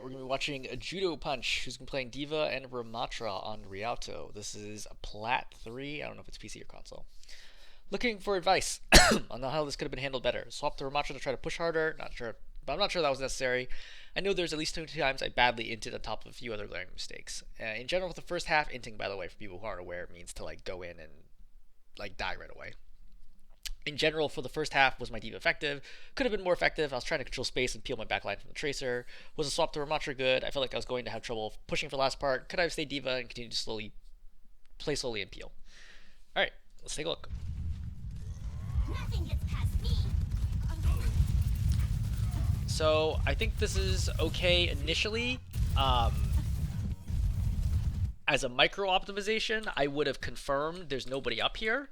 Alright, we're going to be watching a JudoPunch, who's been playing Diva and Rammatra on Rialto. This is a Plat 3, I don't know if it's PC or console. Looking for advice on how this could have been handled better. Swap the Rammatra to try to push harder, not sure, but I'm not sure that was necessary. I know there's at least 2 times I badly inted on top of a few other glaring mistakes. In general, for the first half, inting, by the way, for people who aren't aware, means to go in and die right away. In general, for the first half, was my Diva effective? Could have been more effective. I was trying to control space and peel my backline from the Tracer. Was a swap to Rammatra good? I felt like I was going to have trouble pushing for the last part. Could I have stayed Diva and continued to play slowly and peel? Alright, let's take a look. Nothing gets past me. So, I think this is okay initially. As a micro optimization, I would have confirmed there's nobody up here.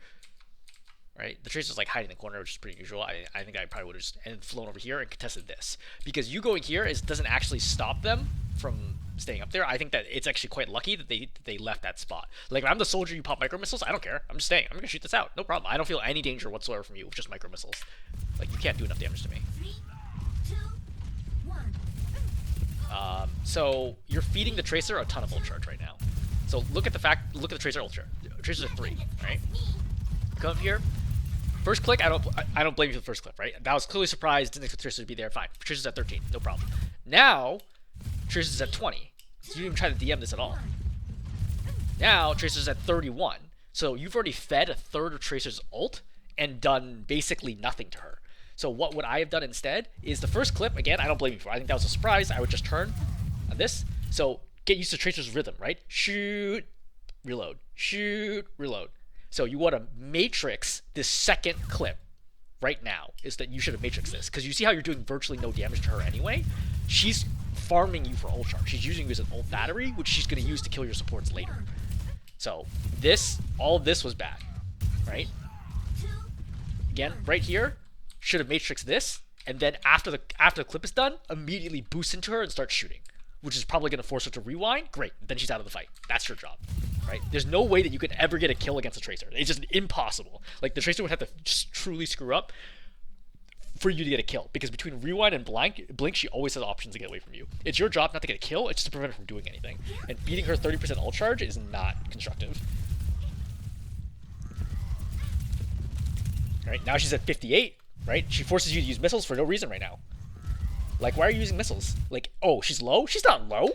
Right? The Tracer's hiding in the corner, which is pretty usual. I think I probably would have just flown over here and contested this. Because you going here doesn't actually stop them from staying up there. I think that it's actually quite lucky that they left that spot. If I'm the soldier, you pop micro missiles, I don't care. I'm just staying. I'm going to shoot this out. No problem. I don't feel any danger whatsoever from you with just micro missiles. You can't do enough damage to me. 3, 2, 1. So you're feeding the Tracer a ton of ult charge right now. So look at the Tracer ult charge. Tracer's at 3, right? Come up here. First click, I don't blame you for the first clip, right? That was clearly surprised, didn't expect Tracer to be there, fine. Tracer's at 13, no problem. Now, Tracer's at 20. So you didn't even try to DM this at all. Now, Tracer's at 31. So you've already fed a third of Tracer's ult and done basically nothing to her. So what would I have done instead is the first clip, again, I don't blame you for it. I think that was a surprise. I would just turn on this. So get used to Tracer's rhythm, right? Shoot, reload, shoot, reload. So you want to matrix this second clip right now, is that you should have matrixed this. Because you see how you're doing virtually no damage to her anyway? She's farming you for ult charge. She's using you as an ult battery, which she's going to use to kill your supports later. So all of this was bad, right? Again, right here, should have matrixed this, and then after the clip is done, immediately boost into her and start shooting, which is probably going to force her to rewind. Great, then she's out of the fight. That's your job. Right? There's no way that you could ever get a kill against a Tracer. It's just impossible. The Tracer would have to just truly screw up for you to get a kill. Because between rewind and blink, she always has options to get away from you. It's your job not to get a kill, it's just to prevent her from doing anything. And beating her 30% ult charge is not constructive. Alright, now she's at 58, right? She forces you to use missiles for no reason right now. Why are you using missiles? Oh, she's low? She's not low!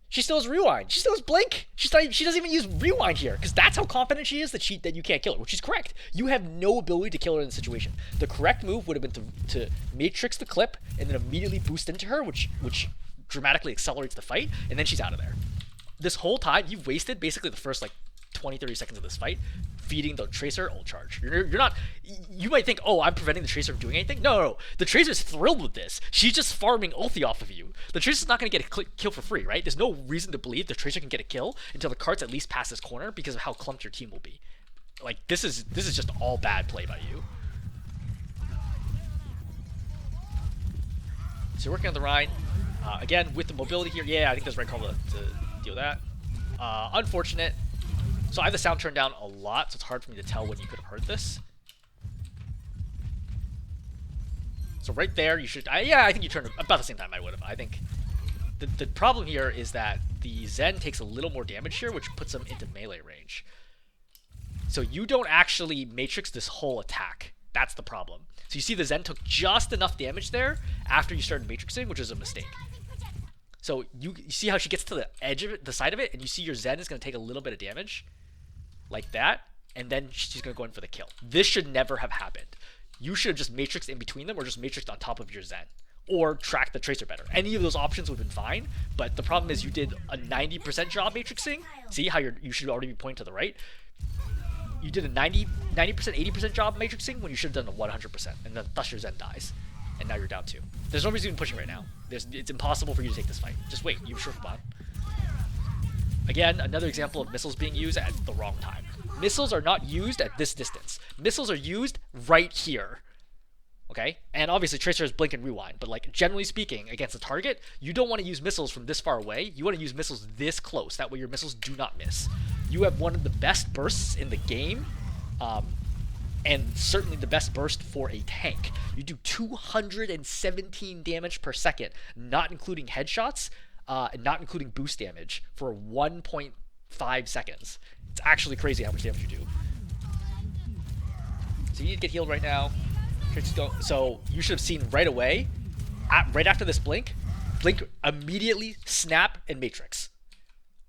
She still has rewind. She still has blink. She doesn't even use rewind here, because that's how confident she is that you can't kill her, which is correct. You have no ability to kill her in this situation. The correct move would have been to matrix the clip and then immediately boost into her, which dramatically accelerates the fight, and then she's out of there. This whole time, you've wasted basically the first 20, 30 seconds of this fight feeding the Tracer ult charge. You're not. You might think, oh, I'm preventing the Tracer from doing anything. No. The Tracer's thrilled with this. She's just farming ulti off of you. The Tracer's not going to get a kill for free, right? There's no reason to believe the Tracer can get a kill until the cart's at least past this corner because of how clumped your team will be. This is just all bad play by you. So you're working on the Rhine. Again, with the mobility here, yeah, I think that's the right call to deal with that. Unfortunate. So I have the sound turned down a lot, so it's hard for me to tell when you could have heard this. So right there, you should... yeah, I think you turned about the same time I would have. I think the problem here is that the Zen takes a little more damage here, which puts him into melee range. So you don't actually matrix this whole attack. That's the problem. So you see the Zen took just enough damage there after you started matrixing, which is a mistake. So you see how she gets to the edge of it, the side of it, and you see your Zen is going to take a little bit of damage, like that, and then she's going to go in for the kill. This should never have happened. You should have just matrixed in between them, or just matrixed on top of your Zen, or track the Tracer better. Any of those options would have been fine, but the problem is you did a 90% job matrixing. See how you should already be pointing to the right. You did a 90%, 80% job matrixing when you should have done a 100%, and then thus your Zen dies. And now you're down 2. There's no reason to be pushing right now. It's impossible for you to take this fight. Just wait. You have short bot. Again, another example of missiles being used at the wrong time. Missiles are not used at this distance. Missiles are used right here. Okay? And obviously Tracer has blink and rewind, but generally speaking, against a target, you don't want to use missiles from this far away. You want to use missiles this close. That way your missiles do not miss. You have one of the best bursts in the game. And certainly the best burst for a tank. You do 217 damage per second, not including headshots. not including boost damage, for 1.5 seconds. It's actually crazy how much damage you do. So you need to get healed right now. So you should have seen right away, right after this blink immediately, snap, and matrix.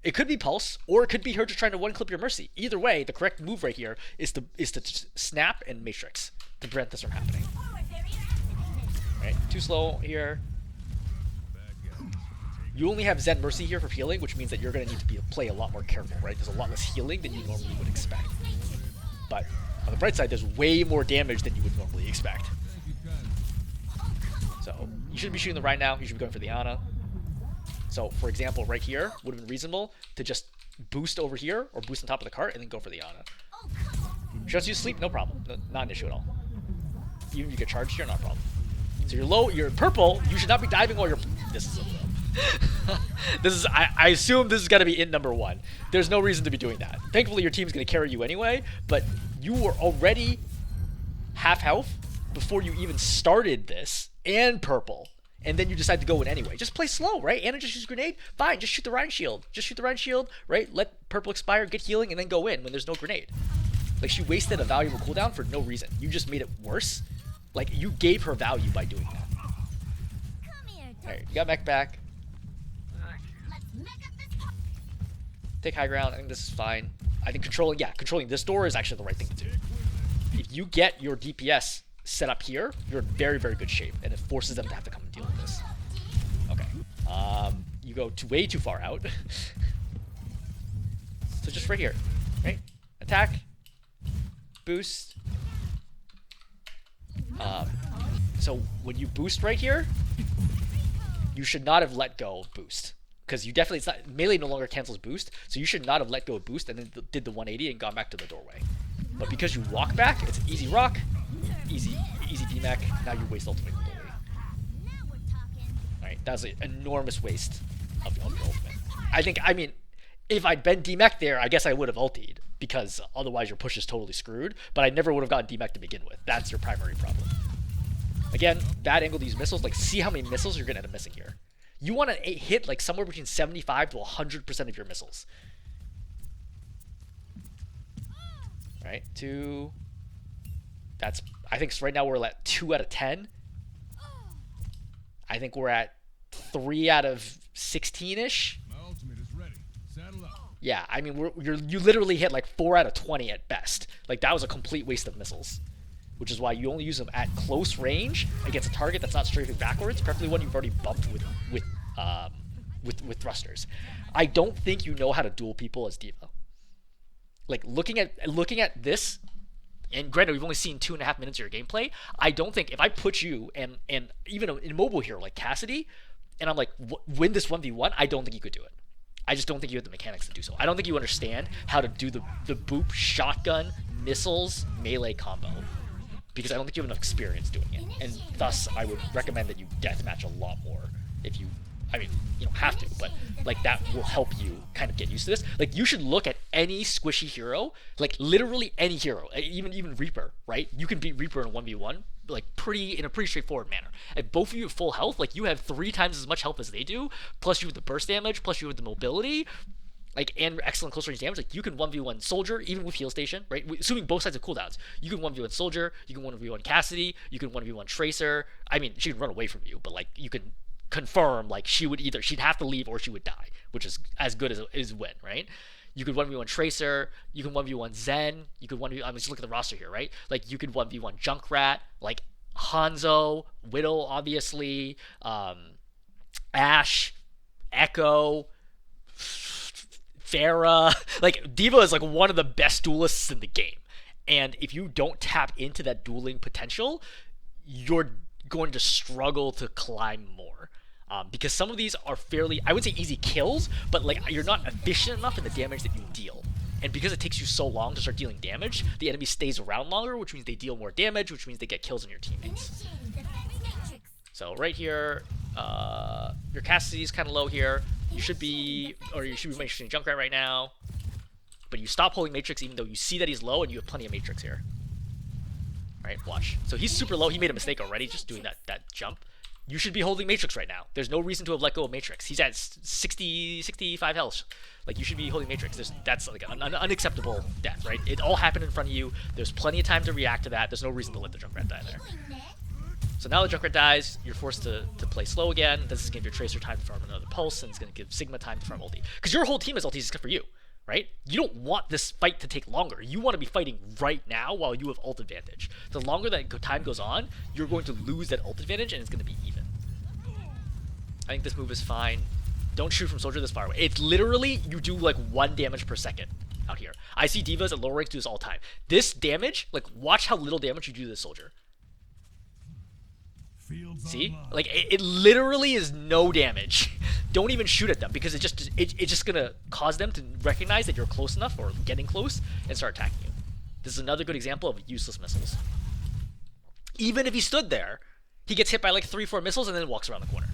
It could be pulse, or it could be her just trying to one clip your mercy. Either way, the correct move right here is to snap and matrix to prevent this from happening. Right, too slow here. You only have Zen Mercy here for healing, which means that you're going to need to play a lot more careful, right? There's a lot less healing than you normally would expect. But on the bright side, there's way more damage than you would normally expect. So you shouldn't be shooting the Rhine now. You should be going for the Ana. So, for example, right here would have been reasonable to just boost over here or boost on top of the cart and then go for the Ana. Just use sleep, no problem. No, not an issue at all. Even if you get charged here, not a problem. So you're low, you're purple. You should not be diving while you're. This is so low. This is. I assume this is gonna be in number 1. There's no reason to be doing that. Thankfully, your team's gonna carry you anyway. But you were already half health before you even started this, and purple. And then you decide to go in anyway. Just play slow, right? Anna just use grenade. Fine, just shoot the Rhine shield. Just shoot the Rhine shield, right? Let purple expire, get healing, and then go in when there's no grenade. Like, she wasted a valuable cooldown for no reason. You just made it worse. Like, you gave her value by doing that. Alright, you got mech back. Take high ground. I think this is fine. I think controlling this door is actually the right thing to do. If you get your DPS set up here, you're in very, very good shape, and it forces them to have to come and deal with this. Okay. You go way too far out. So just right here, right? Attack, boost. So when you boost right here, you should not have let go of boost, because you definitely, it's not, melee no longer cancels boost, so you should not have let go of boost and then did the 180 and gone back to the doorway. But because you walk back, it's an easy rock. Easy DMAC. Now you waste ultimate completely. Alright, that was an enormous waste of your ultimate. I mean, if I'd been DMAC there, I guess I would have ultied, because otherwise your push is totally screwed, but I never would have gotten DMAC to begin with. That's your primary problem. Again, bad angle to use missiles. Like, see how many missiles you're going to end up missing here. You want to hit like somewhere between 75 to 100% of your missiles. Alright, 2. That's, I think right now we're at 2 out of 10. I think we're at 3 out of 16-ish. My ultimate is ready. Saddle up. Yeah, I mean, you literally hit like 4 out of 20 at best. Like, that was a complete waste of missiles, which is why you only use them at close range against a target that's not strafing backwards, preferably one you've already bumped with thrusters. I don't think you know how to duel people as D.Va. Like, looking at this. And granted, we've only seen 2.5 minutes of your gameplay. I don't think, if I put you and even an immobile hero like Cassidy, and I'm like, win this 1v1, I don't think you could do it. I just don't think you have the mechanics to do so. I don't think you understand how to do the boop, shotgun, missiles, melee combo. Because I don't think you have enough experience doing it. And thus, I would recommend that you deathmatch a lot more if you, I mean, you don't have to, but like that will help you kind of get used to this. Like, you should look at any squishy hero, like literally any hero, even Reaper, right? You can beat Reaper in a 1v1 like in a pretty straightforward manner. If both of you have full health, like you have 3 times as much health as they do, plus you have the burst damage, plus you have the mobility, like, and excellent close range damage. Like, you can 1v1 Soldier even with heal station, right? Assuming both sides have cooldowns. You can 1v1 Soldier, you can 1v1 Cassidy, you can 1v1 Tracer. I mean, she can run away from you, but like you can confirm like she'd have to leave or she would die, which is as good as win, right? You could 1v1 Tracer, you can 1v1 Zen, you could 1v1, I mean, just look at the roster here, right? Like, you could 1v1 Junkrat, like Hanzo, Widow, obviously, Ashe, Echo, Pharah. Like, D.Va is like one of the best duelists in the game. And if you don't tap into that dueling potential, you're going to struggle to climb more. Because some of these are fairly, I wouldn't say easy kills, but like you're not efficient enough in the damage that you deal. And because it takes you so long to start dealing damage, the enemy stays around longer, which means they deal more damage, which means they get kills on your teammates. So right here, your Cassidy is kind of low here. You should be matrixing Junkrat right now. But you stop holding Matrix even though you see that he's low and you have plenty of Matrix here. Right, watch. So he's super low. He made a mistake already just doing that jump. You should be holding Matrix right now. There's no reason to have let go of Matrix. He's at 60, 65 health. Like, you should be holding Matrix. That's like an unacceptable death, right? It all happened in front of you. There's plenty of time to react to that. There's no reason to let the Junkrat die there. So now the Junkrat dies, you're forced to play slow again. This is going to give your Tracer time to farm another Pulse, and it's going to give Sigma time to farm ulti. Because your whole team has ultis except for you, right? You don't want this fight to take longer. You want to be fighting right now while you have ult advantage. The longer that time goes on, you're going to lose that ult advantage, and it's going to be even. I think this move is fine. Don't shoot from Soldier this far away. It's literally, you do like 1 damage per second out here. I see divas at lower ranks do this all the time. This damage, like, watch how little damage you do to this Soldier. See? Like, it literally is no damage. Don't even shoot at them, because it's just gonna cause them to recognize that you're close enough, or getting close, and start attacking you. This is another good example of useless missiles. Even if he stood there, he gets hit by like 3-4 missiles and then walks around the corner.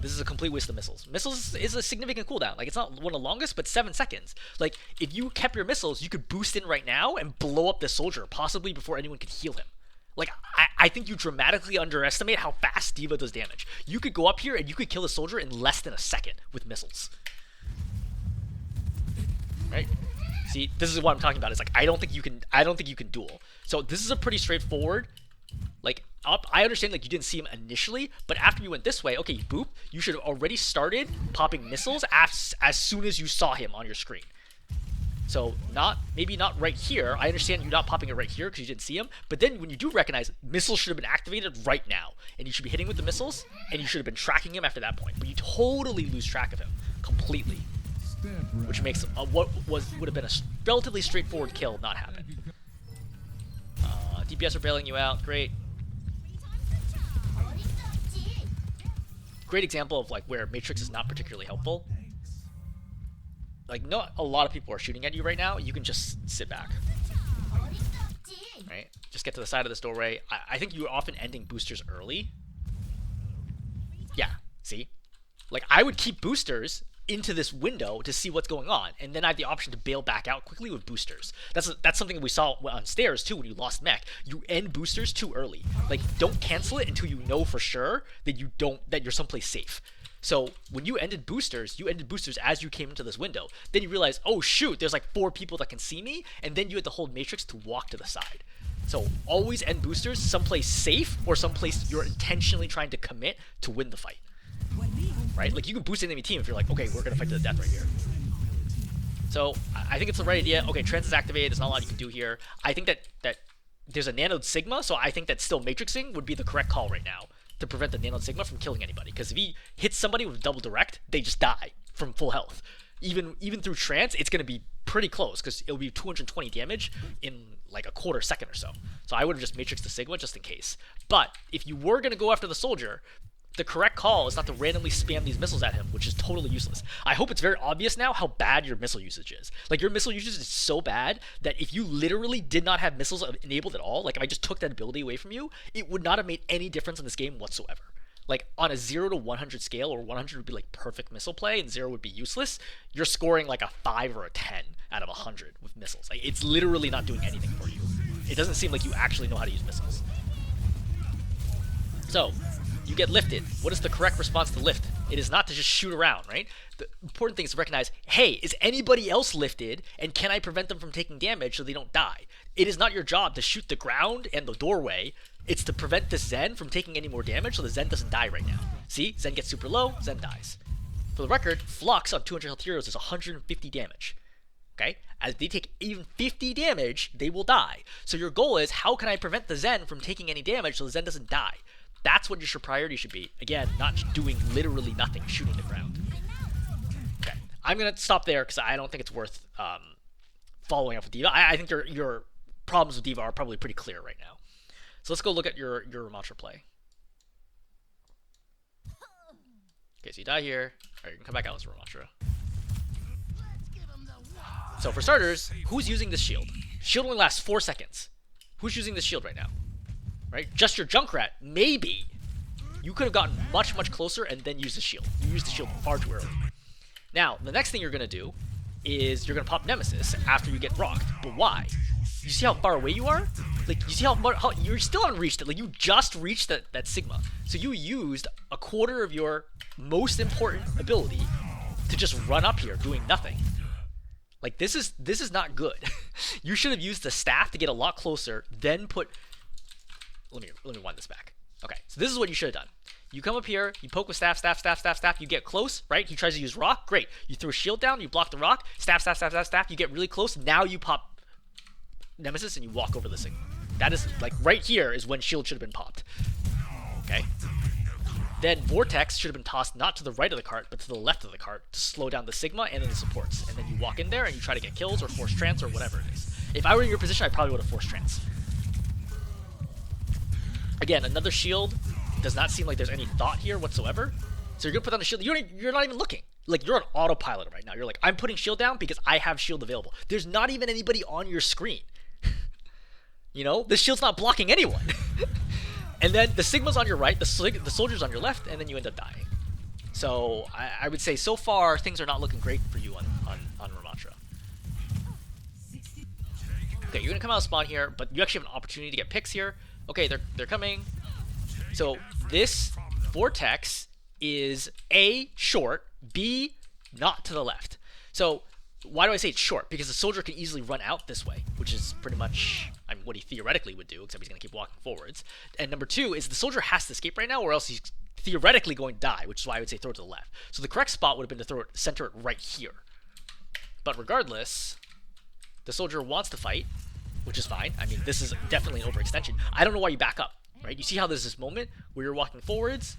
This is a complete waste of missiles. Missiles is a significant cooldown. Like, it's not one of the longest, but 7 seconds. Like, if you kept your missiles, you could boost in right now and blow up this Soldier, possibly before anyone could heal him. Like, I think you dramatically underestimate how fast D.Va does damage. You could go up here and you could kill a Soldier in less than a second with missiles. Right? See, this is what I'm talking about. It's like, I don't think you can duel. So this is a pretty straightforward, like, I understand, like, you didn't see him initially, but after you went this way, okay, boop, you should have already started popping missiles as soon as you saw him on your screen. So maybe not right here. I understand you not popping it right here because you didn't see him, but then when you do recognize, missiles should have been activated right now, and you should be hitting with the missiles, and you should have been tracking him after that point. But you totally lose track of him completely, which makes what would have been a relatively straightforward kill not happen. DPS are bailing you out. Great. Great example of like where Matrix is not particularly helpful. Like, not a lot of people are shooting at you right now. You can just sit back. Right? Just get to the side of this doorway. I think you're often ending boosters early. Yeah, see? Like, I would keep boosters into this window to see what's going on, and then I have the option to bail back out quickly with boosters. That's something we saw on stairs too when you lost mech. You end boosters too early. Like, don't cancel it until you know for sure that you're someplace safe. So when you ended boosters as you came into this window. Then you realize, oh shoot, there's like 4 people that can see me, and then you had to hold Matrix to walk to the side. So always end boosters someplace safe, or someplace you're intentionally trying to commit to win the fight. Right? Like, you can boost an enemy team if you're like, okay, we're gonna fight to the death right here. So I think it's the right idea. Okay, trance is activated. There's not a lot you can do here. I think that there's a nanoed Sigma, so I think that still Matrixing would be the correct call right now to prevent the nanoed Sigma from killing anybody. Because if he hits somebody with double direct, they just die from full health. Even through trance, it's gonna be pretty close because it'll be 220 damage in like a quarter second or so. So I would have just Matrixed the Sigma just in case. But if you were gonna go after the Soldier, the correct call is not to randomly spam these missiles at him, which is totally useless. I hope it's very obvious now how bad your missile usage is. Like, your missile usage is so bad that if you literally did not have missiles enabled at all, like if I just took that ability away from you, it would not have made any difference in this game whatsoever. Like, on a 0 to 100 scale, or 100 would be like perfect missile play and 0 would be useless, you're scoring like a 5 or a 10 out of 100 with missiles. Like, it's literally not doing anything for you. It doesn't seem like you actually know how to use missiles. So, you get lifted. What is the correct response to lift? It is not to just shoot around, right? The important thing is to recognize, hey, is anybody else lifted, and can I prevent them from taking damage so they don't die? It is not your job to shoot the ground and the doorway. It's to prevent the Zen from taking any more damage so the Zen doesn't die right now. See? Zen gets super low, Zen dies. For the record, Flux on 200 health heroes is 150 damage. Okay? As they take even 50 damage, they will die. So your goal is, how can I prevent the Zen from taking any damage so the Zen doesn't die? That's what your priority should be. Again, not doing literally nothing, shooting the ground. Okay, I'm gonna stop there because I don't think it's worth following up with D.Va. I think your problems with D.Va are probably pretty clear right now. So let's go look at your Rammatra play. Okay, so you die here. Alright, you can come back out as Rammatra. So for starters, who's using this shield? Shield only lasts 4 seconds. Who's using this shield right now? Right? Just your Junkrat, maybe. You could have gotten much, much closer and then used the shield. You used the shield far too early. Now, the next thing you're going to do is you're going to pop Nemesis after you get rocked. But why? You see how far away you are? Like, you see how you're still unreached. Like, you just reached that Sigma. So you used a quarter of your most important ability to just run up here doing nothing. Like, this is not good. You should have used the staff to get a lot closer, then put... Let me wind this back. Okay, so this is what you should have done. You come up here, you poke with staff, you get close, right? He tries to use rock, great. You throw a shield down, you block the rock, staff, you get really close, now you pop Nemesis and you walk over the Sigma. That is, like, right here is when shield should have been popped. Okay? Then Vortex should have been tossed not to the right of the cart, but to the left of the cart to slow down the Sigma and then the supports. And then you walk in there and you try to get kills or force trance or whatever it is. If I were in your position, I probably would have forced trance. Again, another shield does not seem like there's any thought here whatsoever. So you're gonna put on the shield. You're not even looking. Like, you're on autopilot right now. You're like, I'm putting shield down because I have shield available. There's not even anybody on your screen. You know, the shield's not blocking anyone. And then the Sigma's on your right, the soldier's on your left, and then you end up dying. So I would say so far things are not looking great for you on Rammatra. Okay, you're gonna come out of spawn here, but you actually have an opportunity to get picks here. Okay, they're coming. So this Vortex is A, short, B, not to the left. So why do I say it's short? Because the soldier can easily run out this way, which is pretty much what he theoretically would do, except he's going to keep walking forwards. And number two is the soldier has to escape right now, or else he's theoretically going to die, which is why I would say throw it to the left. So the correct spot would have been to center it right here. But regardless, the soldier wants to fight, which is fine. I mean, this is definitely an overextension. I don't know why you back up, right? You see how there's this moment where you're walking forwards,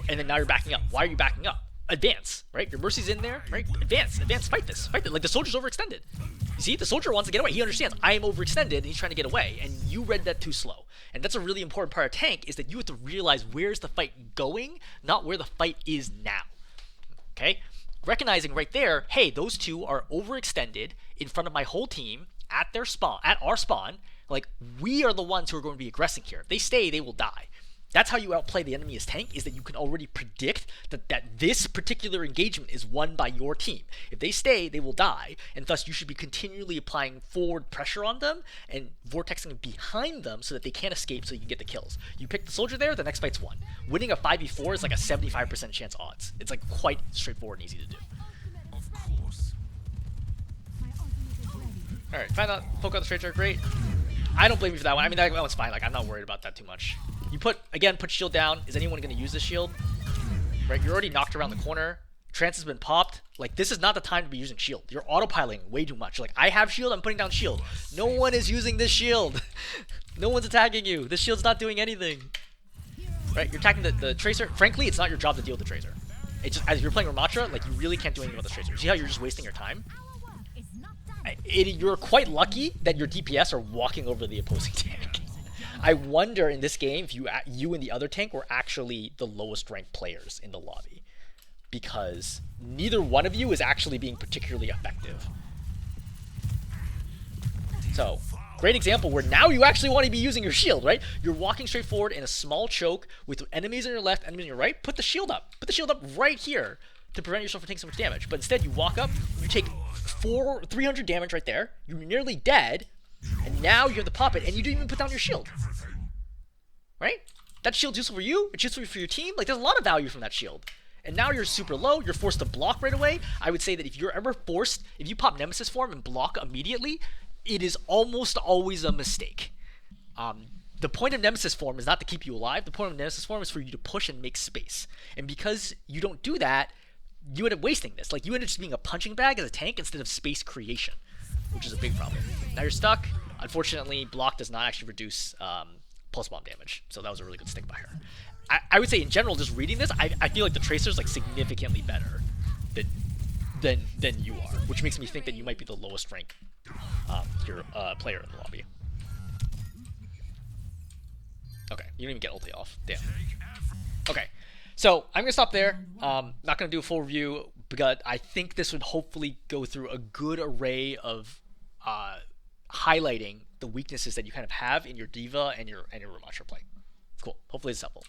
and then now you're backing up. Why are you backing up? Advance, right? Your mercy's in there, right? Advance, fight this. Like, the soldier's overextended. You see, the soldier wants to get away. He understands I am overextended, and he's trying to get away, and you read that too slow. And that's a really important part of tank, is that you have to realize where's the fight going, not where the fight is now. Okay? Recognizing right there, hey, those two are overextended in front of my whole team at their spawn, at our spawn. Like, we are the ones who are going to be aggressing here. If they stay, they will die. That's how you outplay the enemy as tank, is that you can already predict that this particular engagement is won by your team. If they stay, they will die, and thus you should be continually applying forward pressure on them and vortexing behind them so that they can't escape so you can get the kills. You pick the soldier there, the next fight's won. Winning a 5v4 is like a 75% chance odds. It's like quite straightforward and easy to do. Of course. Alright, find out, poke out the straight jar, great. I don't blame you for that one. I mean, that one's fine. Like, I'm not worried about that too much. You put shield down. Is anyone going to use this shield? Right, you're already knocked around the corner. Trance has been popped. Like, this is not the time to be using shield. You're autopiloting way too much. Like, I have shield, I'm putting down shield. No one is using this shield. No one's attacking you. This shield's not doing anything. Right, you're attacking the Tracer. Frankly, it's not your job to deal with the Tracer. It's just, as you're playing Rammatra, like, you really can't do anything about the Tracer. See how you're just wasting your time? You're quite lucky that your DPS are walking over the opposing tank. I wonder in this game if you and the other tank were actually the lowest ranked players in the lobby, because neither one of you is actually being particularly effective. So, great example where now you actually want to be using your shield, right? You're walking straight forward in a small choke with enemies on your left, enemies on your right. Put the shield up. Put the shield up right here to prevent yourself from taking so much damage. But instead, you walk up, you take 300 damage right there. You're nearly dead, and now you have to pop it, and you didn't even put down your shield. Right? That shield's useful for you. It's useful for your team. Like, there's a lot of value from that shield. And now you're super low. You're forced to block right away. I would say that if you're ever forced, if you pop Nemesis form and block immediately, it is almost always a mistake. The point of Nemesis form is not to keep you alive. The point of Nemesis form is for you to push and make space. And because you don't do that, you end up wasting this. Like, you end up just being a punching bag as a tank instead of space creation, which is a big problem. Now you're stuck. Unfortunately, block does not actually reduce pulse bomb damage, so that was a really good stick by her. I would say in general, just reading this, I feel like the Tracer's like significantly better than you are, which makes me think that you might be the lowest ranked player in the lobby. Okay, you didn't even get ulti off. Damn. Okay, so I'm gonna stop there. Not gonna do a full review, because I think this would hopefully go through a good array of highlighting the weaknesses that you kind of have in your Diva and your Rammatra play. Cool. Hopefully it's helpful.